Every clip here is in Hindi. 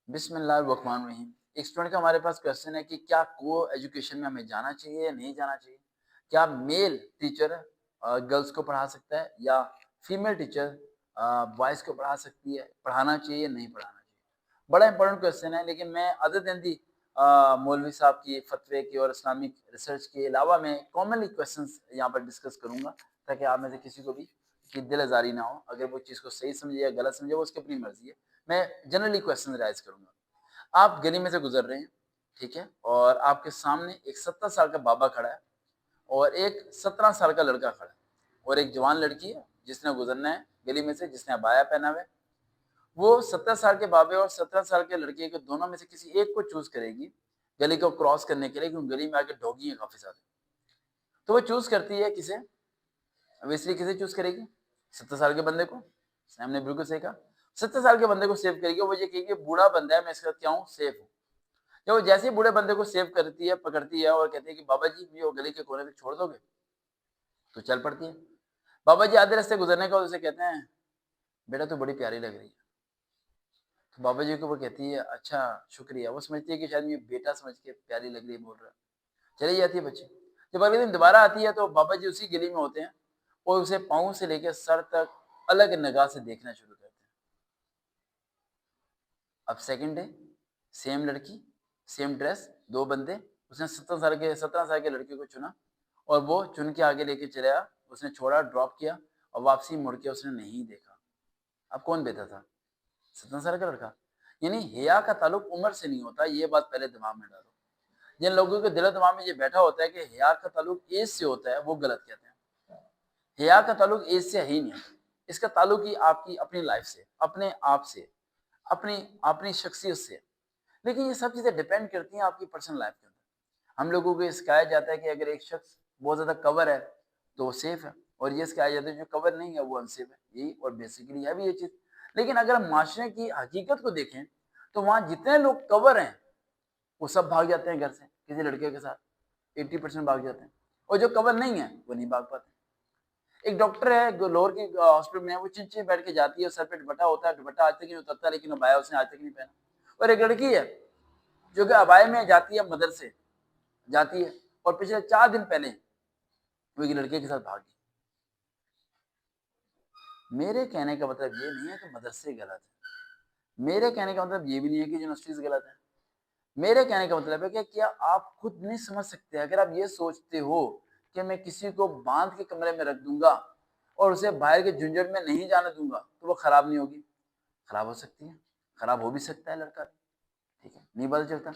बिस्मिल्लाहिर्रहमानिर्रहीम। एक स्टूडेंट का हमारे पास क्वेश्चन है कि क्या को एजुकेशन में हमें जाना चाहिए या नहीं जाना चाहिए। क्या मेल टीचर गर्ल्स को पढ़ा सकता है या फीमेल टीचर बॉयज़ को पढ़ा सकती है, पढ़ाना चाहिए या नहीं पढ़ाना चाहिए। बड़ा इंपॉर्टेंट क्वेश्चन है, लेकिन मैं अदर देन दी मौलवी साहब की फतवे की और इस्लामिक रिसर्च के अलावा मैं कॉमनली क्वेश्चंस यहाँ पर डिस्कस करूंगा, ताकि आप में से किसी को भी कि दिल आज़ारी ना हो। अगर वो चीज़ को सही समझे या गलत समझे वो उसकी अपनी मर्जी है। मैं जनरली क्वेश्चन राइज करूंगा। आप गली में से गुजर रहे हैं, ठीक है, और आपके सामने एक 70 साल का बाबा खड़ा है और एक 17 साल का लड़का खड़ा है और एक जवान लड़की है जिसने गुजरना है गली में से, जिसने अबाया पहना हुआ है। वो 70 साल के बाबे और 17 साल के लड़के के दोनों में से किसी एक को चूज करेगी गली को क्रॉस करने के लिए, क्योंकि गली में आके डॉगी है काफी ज्यादा। तो वो चूज करती है किसे, ऑब्वियसली किसे चूज करेगी? 70 साल के बंदे को। हमने बिल्कुल सही कहा, 70 साल के बंदे को सेव करेगी। वो ये कहेगी बूढ़ा बंदा है, मैं इसके साथ क्या हूँ, सेफ हूँ। जब वो जैसे ही बूढ़े बंदे को सेव करती है, पकड़ती है और कहती है कि बाबा जी मुझे वो गली के कोने पे छोड़ दोगे, तो चल पड़ती है। बाबा जी आधे रास्ते गुजरने का उसे कहते हैं बेटा तू बड़ी प्यारी लग रही है। तो बाबा जी को वो कहती है अच्छा शुक्रिया। वो समझती है कि शायद ये बेटा समझ के प्यारी लग रही है बोल रहा है, चली जाती है बच्ची। जब अगले दिन दोबारा आती है तो बाबा जी उसी गली में होते हैं और उसे पाँव से लेकर सर तक अलग निगाह से देखना शुरू करते हैं। अब सेकंड डे, सेम लड़की, सेम ड्रेस, दो बंदे। उसने 17 साल के लड़के को चुना और वो चुन के आगे लेके चले आया। उसने छोड़ा, ड्रॉप किया और वापसी मुड़ के उसने नहीं देखा। अब कौन बेहतर था? 17 साल का लड़का। यानी हिया का ताल्लुक उम्र से नहीं होता, ये बात पहले दिमाग में डालो। जिन लोगों के दिल दिमाग में ये बैठा होता है कि हिया का ताल्लुक एज से होता है, वो गलत कहते हैं। हिया का ताल्लुक एज से ही नहीं है। इसका ताल्लुक ही आपकी अपनी लाइफ से, अपने आप से, अपनी अपनी शख्सियत से। लेकिन ये सब चीजें डिपेंड करती हैं आपकी पर्सनल लाइफ के अंदर। हम लोगों को ये सिखाया जाता है कि अगर एक शख्स बहुत ज्यादा कवर है तो वो सेफ है, और ये सिखाया जाता है जो कवर नहीं है वो अनसेफ है। यही और बेसिकली है भी ये चीज। लेकिन अगर हम माशरे की हकीकत को देखें तो वहां जितने लोग कवर हैं वो सब भाग जाते हैं घर से किसी लड़के के साथ। 80% भाग जाते हैं, और जो कवर नहीं है वो नहीं भाग पाते। एक डॉक्टर है लोअर की हॉस्पिटल में है, वो चिंचे बैठ के जाती है, सर पे दुपट्टा होता है, दुपट्टा आज तक नहीं उतरता, लेकिन अबाया उसने आज तक नहीं पहना। और एक लड़की है जो कि अबाया में जाती है, मदर से जाती है, और पिछले 4 दिन पहले वो एक लड़के के साथ भागी। मेरे कहने का मतलब ये नहीं है कि मदरसे गलत है, मेरे कहने का मतलब ये भी नहीं है कि यूनिवर्सिटीज गलत है। मेरे कहने का मतलब है कि क्या आप खुद नहीं समझ सकते? अगर आप ये सोचते हो कि मैं किसी को बांध के कमरे में रख दूंगा और उसे बाहर के झुंझट में नहीं जाने दूंगा तो वो खराब नहीं होगी? खराब हो सकती है, खराब हो भी सकता है लड़का, ठीक है, नहीं पता चलता।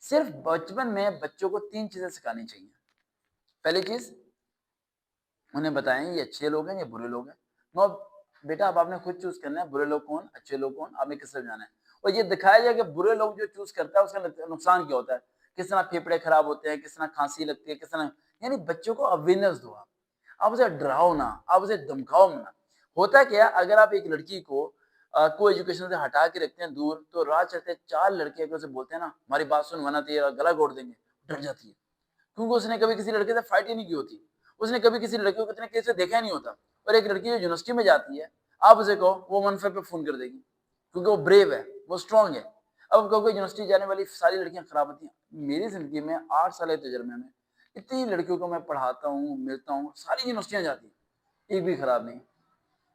सिर्फ बचपन में बच्चों को 3 चीजें सिखानी चाहिए। पहली चीज, उन्हें बताएं ये अच्छे लोग हैं ये बुरे लोग हैं। नो बेटा, अब आपने खुद चूज करना है बुरे लोग कौन, अच्छे लोग कौन, आपने किस तरफ जाना है। और ये दिखाया जाए कि बुरे लोग जो चूज करता है उसका नुकसान क्या होता है, किस तरह फेफड़े खराब होते हैं, किस तरह खांसी लगती है, किस तरह। यानी बच्चों को अवेयरनेस दो। आप उसे डराओ ना, आप उसे धमकाओ ना। होता क्या, अगर आप एक लड़की को को एजुकेशन से हटा के रखते हैं दूर, तो राह चलते 4 लड़के अगर उसे बोलते हैं ना हमारी बात सुन वरना तेरा गला घोट देंगे, डर जाती है। क्योंकि उसने कभी किसी लड़के से फाइट ही नहीं की होती, उसने कभी किसी लड़के को इतने केस से देखा ही नहीं होता। और एक लड़की जो यूनिवर्सिटी में जाती है, आप उसे कहो वो 15 पे फोन कर देगी, क्योंकि वो ब्रेव है, वो स्ट्रांग है। अब कहोगे यूनिवर्सिटी जाने वाली सारी लड़कियां खराब होती हैं। मेरी जिंदगी में 8 साल के तजर्बे में इतनी लड़कियों को मैं पढ़ाता हूँ, मिलता हूँ, सारी यूनिवर्सिटियां जाती हैं, एक भी खराब नहीं।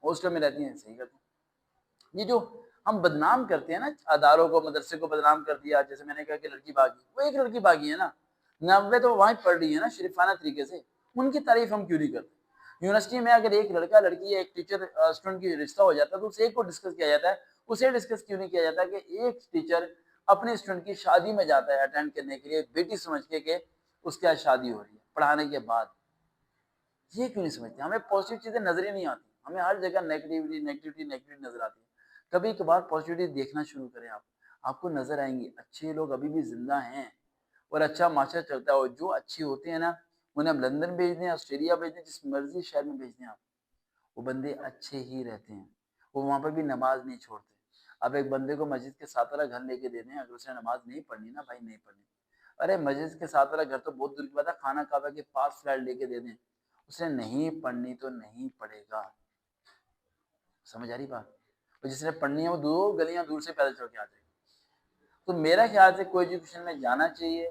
हॉस्टल में रहती हैं, सही करती हैं। ये जो हम बदनाम करते हैं ना अदारों को, मदरसे को बदनाम कर दिया, जैसे मैंने कहा कि लड़की भागी, वो एक लड़की भागी है ना, 90 तो वहां पढ़ रही है ना शरीफाना तरीके से। उनकी तारीफ हम क्यों नहीं करते? यूनिवर्सिटी में अगर एक लड़का लड़की या एक टीचर स्टूडेंट की रिश्ता हो जाता है तो उसे एक को डिस्कस किया जाता है। उसे डिस्कस क्यों नहीं किया जाता कि एक टीचर अपने स्टूडेंट की शादी में जाता है अटेंड करने के लिए, बेटी समझ के उसके यहाँ शादी हो रही है पढ़ाने के बाद। ये क्यों नहीं समझते? हमें पॉजिटिव चीजें नजर ही नहीं आती, हमें हर जगह नेगेटिविटी नेगेटिविटी नेगेटिविटी नजर आती है। कभी कभार पॉजिटिविटी देखना शुरू करें आप, आपको नजर आएंगी अच्छे लोग अभी भी जिंदा हैं और अच्छा माशरा चलता है। और जो अच्छे होते हैं ना, उन्हें हम लंदन भेज दें, ऑस्ट्रेलिया भेज दें, जिस मर्जी शहर में भेज दें आप, वो बंदे अच्छे ही रहते हैं। वो वहां पर भी नमाज नहीं छोड़ते। अब एक बंदे को मस्जिद के साथ वाला घर लेके दे दें, अगर उसने नमाज नहीं पढ़नी ना भाई, नहीं पढ़नी, अरे मस्जिद के साथ वाला घर तो बहुत दूर की बात है, खाना काबा के पास फ्लैट लेके दे दें, उसने नहीं पढ़नी तो नहीं पढ़ेगा। समझ आ रही बात? और जिसने पढ़नी है वो 2 गलियां दूर से पैदल चल के आ जाएगा। तो मेरा ख्याल से को एजुकेशन में जाना चाहिए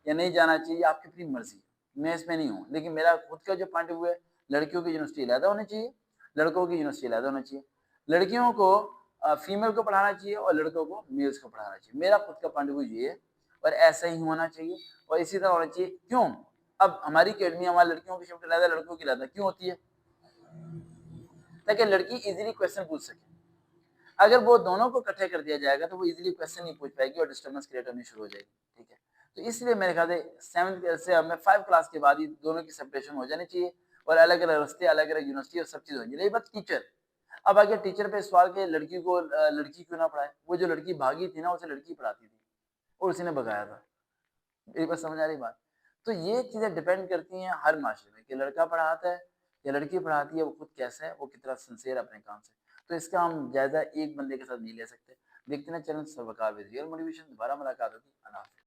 या नहीं जाना चाहिए, आपकी अपनी मर्जी। मैं इसमें नहीं हूँ, लेकिन मेरा खुद का जो पॉइंट ऑफ व्यू है, लड़कियों की यूनिवर्सिटी अलग होनी चाहिए, लड़कों की यूनिवर्सिटी अलग होनी चाहिए। लड़कियों को फीमेल को पढ़ाना चाहिए और लड़कों को मेल्स को पढ़ाना चाहिए। मेरा खुद का पॉइंट ऑफ व्यू ये है, और ऐसा ही होना चाहिए और इसी तरह होना चाहिए। क्यों? अब हमारी अकेडमी हमारी लड़कियों की शिफ्ट अलग है, लड़कों की अलग है, क्यों होती है? ताकि लड़की इजीली क्वेश्चन पूछ सके। अगर वो दोनों को इकट्ठे कर दिया जाएगा तो वो इजीली क्वेश्चन नहीं पूछ पाएगी और डिस्टर्बेंस क्रिएट होनी शुरू हो जाएगी। ठीक है, तो इसलिए मेरे ख्याल से 7th से हमें 5 क्लास के बाद ही दोनों की सेपरेशन हो जानी चाहिए और अलग अलग रास्ते, अलग अलग यूनिवर्सिटी और सब चीज़ होगी। रही बात टीचर, अब आगे टीचर पे सवाल के लड़की को लड़की क्यों ना पढ़ाए? वो जो लड़की भागी थी ना, उसे लड़की पढ़ाती थी और उसी ने भगाया था। मेरी बात समझ आ रही बात? तो ये चीज़ें डिपेंड करती हैं हर माशरे में कि लड़का पढ़ाता है या लड़की पढ़ाती है, वो खुद कैसा है, वो कितना सिंसियर है अपने काम से। तो इसका हम जायज़ा एक बंदे के साथ नहीं ले सकते। देखते हैं चैनल सरोकार विद रियल मोटिवेशन। दोबारा मुलाकात होगी। अल्लाह हाफ़िज़।